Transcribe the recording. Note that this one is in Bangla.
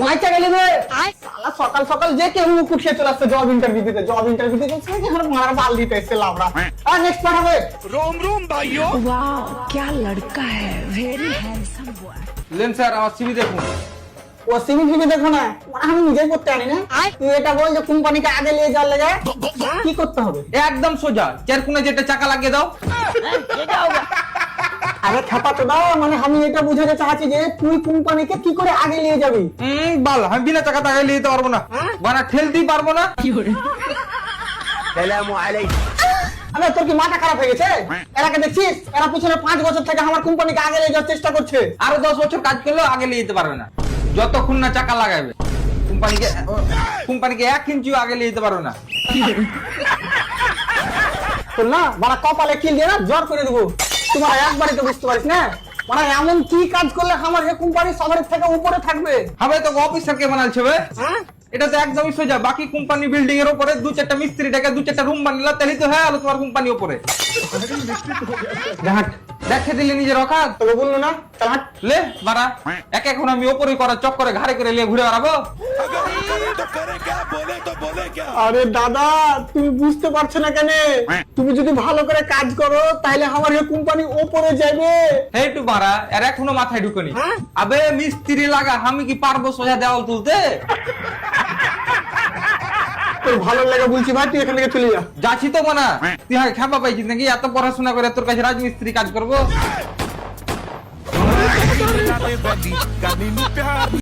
মাইচা গেলি রে শালা সকাল সকাল যে কেউ মুখ উঠিয়ে চলে আসছে জব ইন্টারভিউ দিতে চলছে নাকি আমার মার বাল দিতে এসছে লাবড়া। আর নেক্সট পাঠাবে रोम रोम भाइयों। वाह क्या लड़का है, very handsome boy. Lane sir আমার সিভি দেখুন। ও সিভি টিভি দেখো না, মানে আমি নিজেই করতে জানি না। তুই এটা বল যে কোম্পানিকে আগে নিয়ে যাওয়ার লেগে কি করতে হবে? একদম সোজা চার কোণে যেটা চাকা লাগিয়ে দাও। আরে খাপা তো দাও, মানে আমি এটা বুঝাতে চাচ্ছি যে তুই কোম্পানিকে কি করে আগে নিয়ে যাবি। বাল আমি বিনা চাকা টাকা নিয়ে যেতে পারবো না, বানা ঠেলতেই পারবো না। আরে তোর কি মাথা খারাপ হয়ে গেছে? এরাকে দেখছিস, এরা পিছনে 5 বছর থেকে আমার কোম্পানিকে আগে নিয়ে যাওয়ার চেষ্টা করছে। আরো 10 বছর কাজ করলেও আগে নিয়ে যেতে পারবে না, যতক্ষণ না চাকা লাগাবে। কোম্পানিকে 1 ইঞ্চিও আগে নিয়ে যেতে পারবে না। তোর না মানে কপালে কিল দিয়ে না জ্বর করে দেবো। তোমার একবারই তো বুঝতে পারিস না, মানে এমন কি কাজ করলে আমার এই কোম্পানি সবার থেকে উপরে থাকবে। হবে তো অফিসারকে বানালছে বে। এটা তো একদমই সোজা, বাকি কোম্পানি বিল্ডিং এর উপরে 2-4টা মিস্ত্রি ডেকে 2-4টা রুম বানালে তাহলেই তো হয়ে গেল তোমার কোম্পানি উপরে। দেখে দিলে নিজের অকাত তোকে বললো না, চল হাট। লে মারা এখন আমি ওপরে করার চক্করে ঘাড়ে করে নিয়ে ঘুরে বেড়াবো। अगर ये तो करे क्या, बोले क्या। আরে দাদা তুমি বুঝতে পারছো না কেন? তুমি যদি ভালো করে কাজ করো তাহলে আমার এই কোম্পানি উপরে যাবে। হেটু মারা এর এখনো মাথায় ঢুকেনি। আবে মিস্ত্রি লাগা, আমি কি পারবো সোজা দেওয়াল তুলতে? তোর ভালো লাগে বলছি ভাই, তুই এখান থেকে চলে যা। যাচ্ছি তো মানা, তুই হ্যাঁ খেপা পাইছিস নাকি? এত পড়াশোনা করে তোর কাছে রাজমিস্ত্রি কাজ করবো?